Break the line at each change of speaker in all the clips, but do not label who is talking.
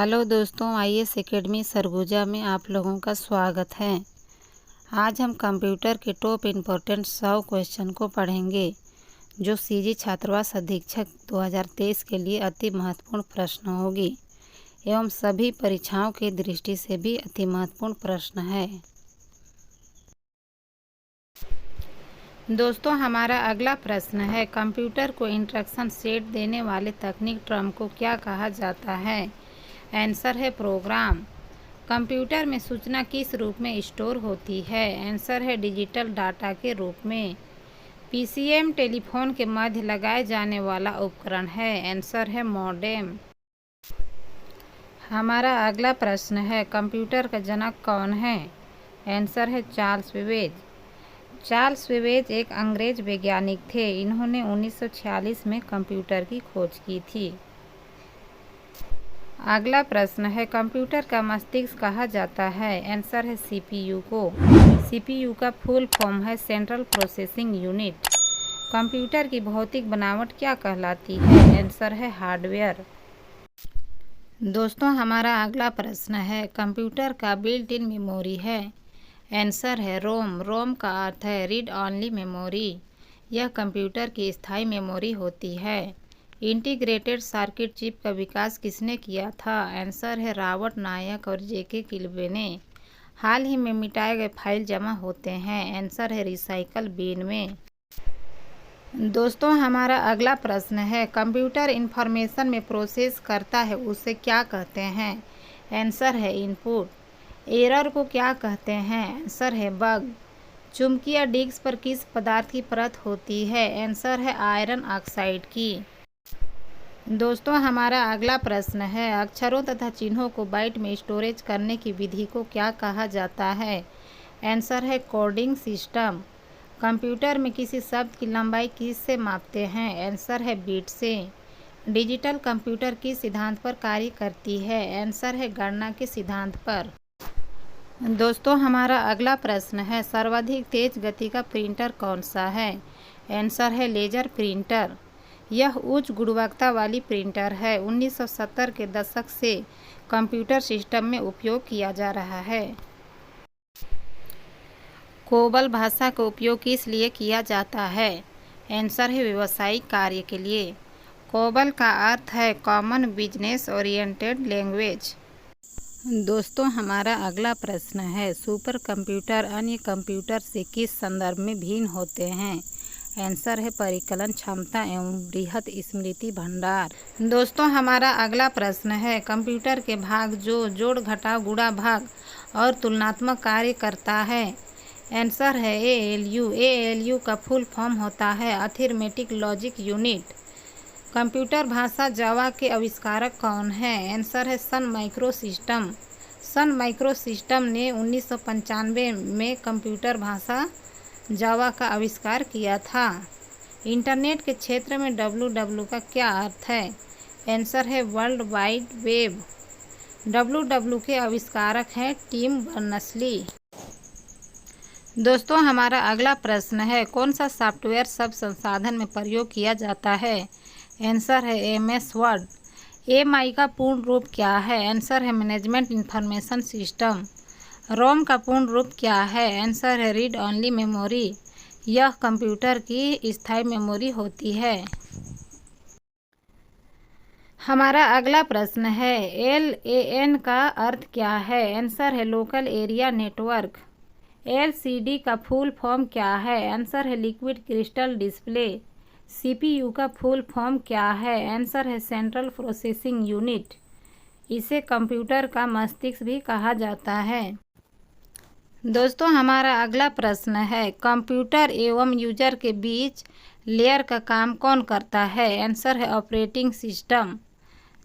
Hello दोस्तों, IAS academy Surguja में आप लोगों का स्वागत है। आज हम कंप्यूटर के टॉप इम्पोर्टेंट 100 क्वेश्चन को पढ़ेंगे जो सीजी छात्रावास अधीक्षक 2023 के लिए अति महत्वपूर्ण प्रश्न होगी एवं सभी परीक्षाओं की दृष्टि से भी अति महत्वपूर्ण प्रश्न है। दोस्तों, हमारा अगला प्रश्न है, कंप्यूटर को इंस्ट्रक्शन सेट देने वाले तकनीक टर्म को क्या कहा जाता है? आंसर है प्रोग्राम। कंप्यूटर में सूचना किस रूप में स्टोर होती है? आंसर है डिजिटल डाटा के रूप में। पीसीएम टेलीफोन के मध्य लगाए जाने वाला उपकरण है। आंसर है मॉडेम। हमारा अगला प्रश्न है, कंप्यूटर का जनक कौन है? आंसर है चार्ल्स बेबेज। चार्ल्स बेबेज एक अंग्रेज वैज्ञानिक थे। इन्होंने 1946 में कंप्यूटर की खोज की थी। अगला प्रश्न है, कंप्यूटर का मस्तिष्क कहा जाता है? आंसर है सीपीयू को। सीपीयू का फुल फॉर्म है सेंट्रल प्रोसेसिंग यूनिट। कंप्यूटर की भौतिक बनावट क्या कहलाती है? आंसर है हार्डवेयर। दोस्तों, हमारा अगला प्रश्न है, कंप्यूटर का बिल्ट इन मेमोरी है? आंसर है रोम। रोम का अर्थ है रीड ऑनली मेमोरी। यह कंप्यूटर की स्थायी मेमोरी होती है। इंटीग्रेटेड सर्किट चिप का विकास किसने किया था? आंसर है रॉबर्ट नायक और जेके किल्बे ने। हाल ही में मिटाए गए फाइल जमा होते हैं? आंसर है रिसाइकल बिन में। दोस्तों, हमारा अगला प्रश्न है, कंप्यूटर इंफॉर्मेशन में प्रोसेस करता है उसे क्या कहते हैं? आंसर है इनपुट। एरर को क्या कहते हैं? आंसर है बग। चुंबकीय डिस्क पर किस पदार्थ की परत होती है? आंसर है आयरन ऑक्साइड की। दोस्तों, हमारा अगला प्रश्न है, अक्षरों तथा चिन्हों को बाइट में स्टोरेज करने की विधि को क्या कहा जाता है? आंसर है कोडिंग सिस्टम। कंप्यूटर में किसी शब्द की लंबाई किससे मापते हैं? आंसर है बिट से। डिजिटल कंप्यूटर किस सिद्धांत पर कार्य करती है? आंसर है गणना के सिद्धांत पर। दोस्तों, हमारा अगला प्रश्न है, सर्वाधिक तेज गति का प्रिंटर कौन सा है? आंसर है लेजर प्रिंटर। यह उच्च गुणवत्ता वाली प्रिंटर है। 1970 के दशक से कंप्यूटर सिस्टम में उपयोग किया जा रहा है। कोबल भाषा का उपयोग किस लिए किया जाता है? आंसर है व्यावसायिक कार्य के लिए। कोबल का अर्थ है कॉमन बिजनेस ओरिएंटेड लैंग्वेज। दोस्तों, हमारा अगला प्रश्न है, सुपर कंप्यूटर अन्य कंप्यूटर से किस संदर्भ में भिन्न होते हैं? आंसर है परिकलन क्षमता एवं बृहत स्मृति भंडार। दोस्तों, हमारा अगला प्रश्न है, कंप्यूटर के भाग जो जोड़ घटाव गुणा भाग और तुलनात्मक कार्य करता है? आंसर है एएलयू। एएलयू का फुल फॉर्म होता है अरिथमेटिक लॉजिक यूनिट। कंप्यूटर भाषा जावा के आविष्कारक कौन है? आंसर है Sun micro system. Sun micro system ने 1995 में कंप्यूटर भाषा जावा का आविष्कार किया था। इंटरनेट के क्षेत्र में डब्ल्यू का क्या अर्थ है? आंसर है वर्ल्ड वाइड वेब। डब्ल्यू के आविष्कारक हैं टिम बर्नर्स-ली। दोस्तों, हमारा अगला प्रश्न है, कौन सा सॉफ्टवेयर सब संसाधन में प्रयोग किया जाता है? आंसर है एमएस वर्ड। एमआई का पूर्ण रूप क्या है? आंसर है मैनेजमेंट इंफॉर्मेशन सिस्टम। रोम का पूर्ण रूप क्या है? आंसर है रीड ऑनली मेमोरी। यह कंप्यूटर की स्थायी मेमोरी होती है। हमारा अगला प्रश्न है, LAN का अर्थ क्या है? आंसर है लोकल एरिया नेटवर्क। LCD का फुल फॉर्म क्या है? आंसर है लिक्विड क्रिस्टल डिस्प्ले। CPU का फुल फॉर्म क्या है? आंसर है सेंट्रल प्रोसेसिंग यूनिट। इसे कंप्यूटर का मस्तिष्क भी कहा जाता है। दोस्तों, हमारा अगला प्रश्न है, कंप्यूटर एवं यूजर के बीच लेयर का काम कौन करता है? आंसर है ऑपरेटिंग सिस्टम।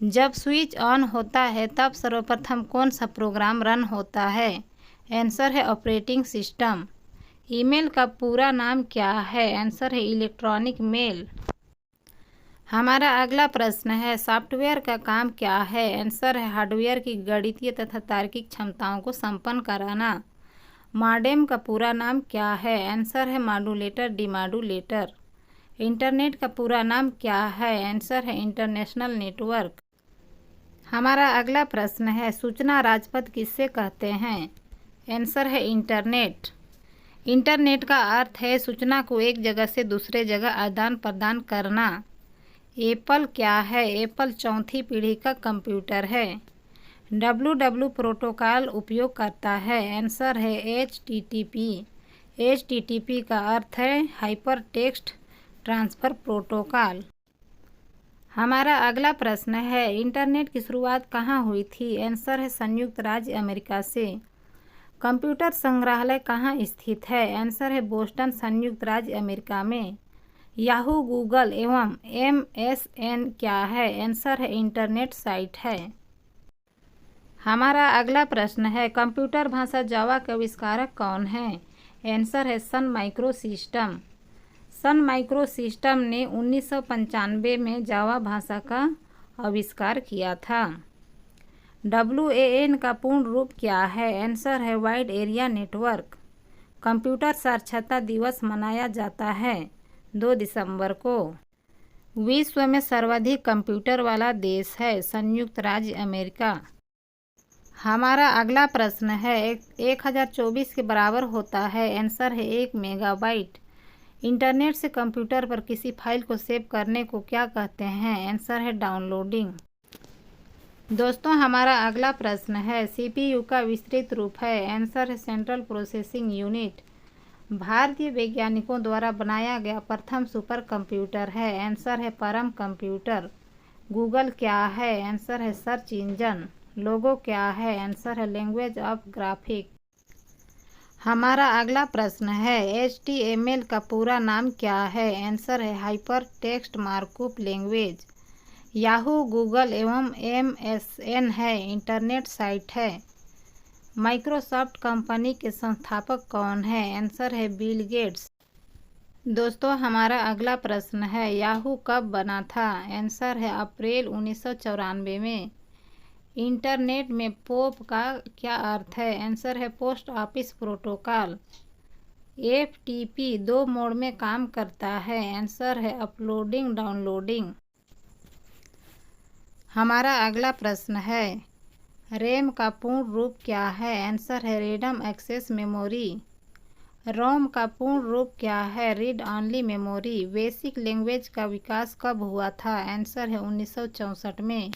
जब स्विच ऑन होता है तब सर्वप्रथम कौन सा प्रोग्राम रन होता है? आंसर है ऑपरेटिंग सिस्टम। ईमेल का पूरा नाम क्या है? आंसर है इलेक्ट्रॉनिक मेल। हमारा अगला प्रश्न है, सॉफ्टवेयर का काम क्या है? आंसर है हार्डवेयर की गणितीय तथा तार्किक क्षमताओं को संपन्न कराना। मॉडेम का पूरा नाम क्या है? आंसर है मॉड्यूलेटर डिमॉड्यूलेटर। इंटरनेट का पूरा नाम क्या है? आंसर है इंटरनेशनल नेटवर्क। हमारा अगला प्रश्न है, सूचना राजपथ किससे कहते हैं? आंसर है इंटरनेट। इंटरनेट का अर्थ है सूचना को एक जगह से दूसरे जगह आदान प्रदान करना। एप्पल क्या है? एप्पल चौथी पीढ़ी का कंप्यूटर है। डब्ल्यू प्रोटोकॉल उपयोग करता है। आंसर है HTTP। HTTP का अर्थ है हाइपर टेक्स्ट ट्रांसफ़र प्रोटोकॉल। हमारा अगला प्रश्न है, इंटरनेट की शुरुआत कहाँ हुई थी? आंसर है संयुक्त राज्य अमेरिका से। कंप्यूटर संग्रहालय कहाँ स्थित है? आंसर है बोस्टन, संयुक्त राज्य अमेरिका में। याहू, गूगल एवं MSN क्या है? आंसर है इंटरनेट साइट है। हमारा अगला प्रश्न है, कंप्यूटर भाषा जावा के आविष्कारक कौन है? आंसर है Sun micro system. Sun micro system ने 1995 में जावा भाषा का आविष्कार किया था। WAN का पूर्ण रूप क्या है? आंसर है वाइड एरिया नेटवर्क। कंप्यूटर साक्षरता दिवस मनाया जाता है 2 दिसंबर को। विश्व में सर्वाधिक कंप्यूटर वाला देश है संयुक्त राज्य अमेरिका। हमारा अगला प्रश्न है, 1024 के बराबर होता है? आंसर है 1 मेगाबाइट। इंटरनेट से कंप्यूटर पर किसी फाइल को सेव करने को क्या कहते हैं? आंसर है डाउनलोडिंग। दोस्तों, हमारा अगला प्रश्न है, CPU का विस्तृत रूप है? आंसर है सेंट्रल प्रोसेसिंग यूनिट। भारतीय वैज्ञानिकों द्वारा बनाया गया प्रथम सुपर कंप्यूटर है? आंसर है परम कंप्यूटर। गूगल क्या है? आंसर है सर्च इंजन। लोगो क्या है? आंसर है लैंग्वेज ऑफ ग्राफिक। हमारा अगला प्रश्न है, HTML का पूरा नाम क्या है? आंसर है hyper text markup language. Yahoo, Google एवं MSN है इंटरनेट साइट है। माइक्रोसॉफ्ट कंपनी के संस्थापक कौन है? आंसर है बिल गेट्स। दोस्तों, हमारा अगला प्रश्न है, याहू कब बना था? आंसर है अप्रैल 1994 में। इंटरनेट में पोप का क्या अर्थ है? आंसर है post office protocol. FTP 2 mode में काम करता है? आंसर है अपलोडिंग डाउनलोडिंग। हमारा अगला प्रश्न है, रैम का पूर्ण रूप क्या है? आंसर है रैंडम एक्सेस मेमोरी। रोम का पूर्ण रूप क्या है? Read only memory. Basic language का विकास कब हुआ था? आंसर है 1964 में।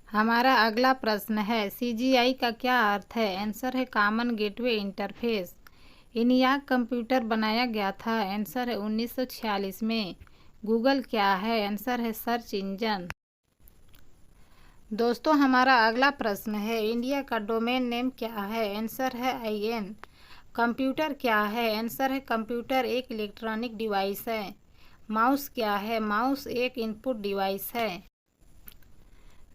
हमारा अगला प्रश्न है, CGI का क्या अर्थ है? आंसर है common gateway interface. ENIAC computer बनाया गया था? आंसर है 1946 में। गूगल क्या है? आंसर है सर्च इंजन। दोस्तों, हमारा अगला प्रश्न है, इंडिया का डोमेन नेम क्या है? आंसर है IN। कंप्यूटर क्या है? आंसर है कंप्यूटर एक इलेक्ट्रॉनिक डिवाइस है। माउस क्या है? माउस एक इनपुट डिवाइस है।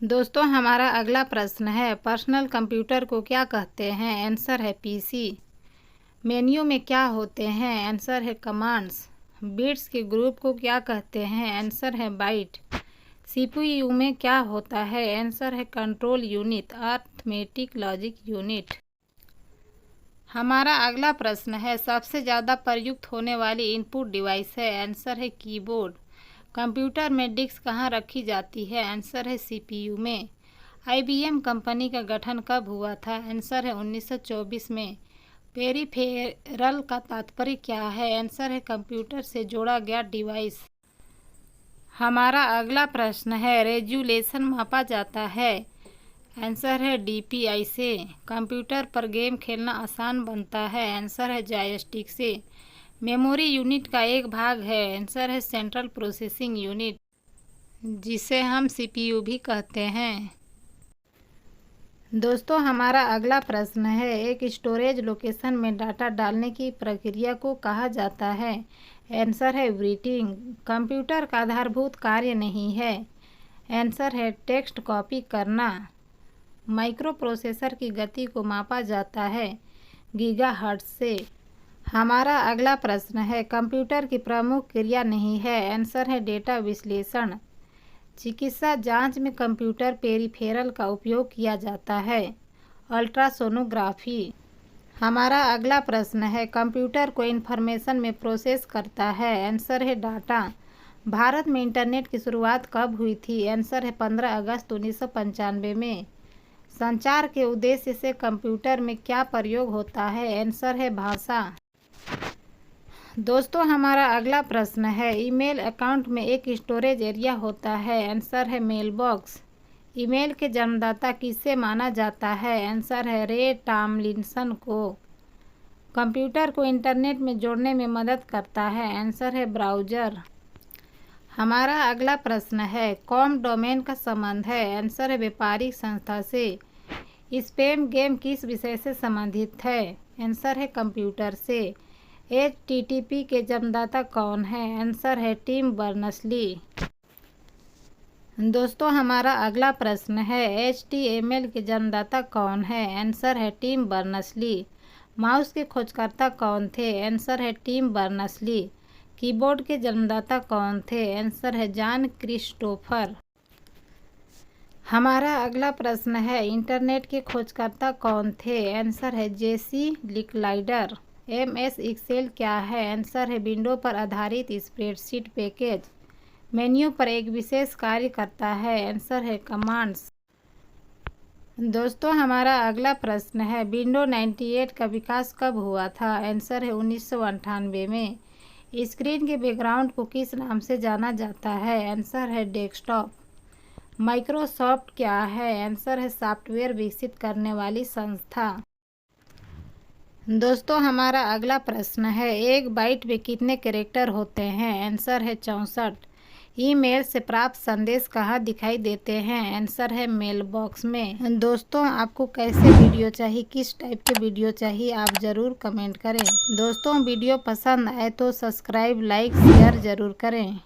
दोस्तों, हमारा अगला प्रश्न है, पर्सनल कंप्यूटर को क्या कहते हैं? आंसर है PC। मेन्यू में क्या होते हैं? आंसर है कमांड्स। बिट्स के ग्रुप को क्या कहते हैं? आंसर है बाइट। CPU में क्या होता है? आंसर है control unit, arithmetic logic unit. हमारा अगला प्रश्न है, सबसे ज़्यादा प्रयुक्त होने वाली इनपुट डिवाइस है? आंसर है कीबोर्ड। कंप्यूटर में डिस्क कहाँ रखी जाती है? आंसर है CPU में। IBM कंपनी का गठन कब हुआ था? आंसर है 1924 में। पेरिफेरल का तात्पर्य क्या है? आंसर है कंप्यूटर से जोड़ा गया डिवाइस। हमारा अगला प्रश्न है, रेजोल्यूशन मापा जाता है? आंसर है DPI से। कंप्यूटर पर गेम खेलना आसान बनता है? आंसर है जॉयस्टिक से। मेमोरी यूनिट का एक भाग है? आंसर है सेंट्रल प्रोसेसिंग यूनिट, जिसे हम CPU भी कहते हैं। दोस्तों, हमारा अगला प्रश्न है, एक स्टोरेज लोकेशन में डाटा डालने की प्रक्रिया को कहा जाता है? आंसर है बूटिंग। कंप्यूटर का आधारभूत कार्य नहीं है? आंसर है टेक्स्ट कॉपी करना। माइक्रो प्रोसेसर की गति को मापा जाता है गीगाहर्ट्ज से। हमारा अगला प्रश्न है, कंप्यूटर की प्रमुख क्रिया नहीं है? आंसर है डेटा विश्लेषण। चिकित्सा जांच में कंप्यूटर पेरिफेरल का उपयोग किया जाता है? अल्ट्रासोनोग्राफी। हमारा अगला प्रश्न है, कंप्यूटर को इन्फॉर्मेशन में प्रोसेस करता है। आंसर है डाटा। भारत में इंटरनेट की शुरुआत कब हुई थी? आंसर है 15 अगस्त 1995 में। संचार के उद्देश्य से कंप्यूटर में क्या प्रयोग होता है? आंसर है भाषा। दोस्तों, हमारा अगला प्रश्न है, ईमेल अकाउंट में एक स्टोरेज एरिया होता है। आंसर है मेल बॉक्स। ईमेल के जन्मदाता किसे माना जाता है? आंसर है रे टॉमलिंसन को। कंप्यूटर को इंटरनेट में जोड़ने में मदद करता है। आंसर है ब्राउज़र। हमारा अगला प्रश्न है, कॉम डोमेन का संबंध है। आंसर है व्यापारिक संस्था से। स्पैम गेम किस विषय से संबंधित है? आंसर है कंप्यूटर से। HTTP के जन्मदाता कौन है? आंसर है टिम बर्नर्स-ली। दोस्तों, हमारा अगला प्रश्न है, HTML के जन्मदाता कौन है? आंसर है टिम बर्नर्स-ली। माउस के खोजकर्ता कौन थे? आंसर है टिम बर्नर्स-ली। कीबोर्ड के जन्मदाता कौन थे? आंसर है जॉन क्रिस्टोफर। हमारा अगला प्रश्न है, इंटरनेट के खोजकर्ता कौन थे? आंसर है जेसी लिकलाइडर। MS एक्सेल क्या है? आंसर है विंडो पर आधारित स्प्रेडशीट पैकेज। मेन्यू पर एक विशेष कार्य करता है। आंसर है कमांड्स। दोस्तों, हमारा अगला प्रश्न है, विंडो 98 का विकास कब हुआ था? आंसर है 1998 में। स्क्रीन के बैकग्राउंड को किस नाम से जाना जाता है? आंसर है डेस्कटॉप। माइक्रोसॉफ्ट क्या है? आंसर है सॉफ्टवेयर विकसित करने वाली संस्था। दोस्तों, हमारा अगला प्रश्न है, एक बाइट में कितने कैरेक्टर होते हैं? आंसर है 64। ईमेल से प्राप्त संदेश कहाँ दिखाई देते हैं? आंसर है मेल बॉक्स में। दोस्तों, आपको कैसे वीडियो चाहिए, किस टाइप के वीडियो चाहिए, आप ज़रूर कमेंट करें। दोस्तों, वीडियो पसंद आए तो सब्सक्राइब, लाइक, शेयर ज़रूर करें।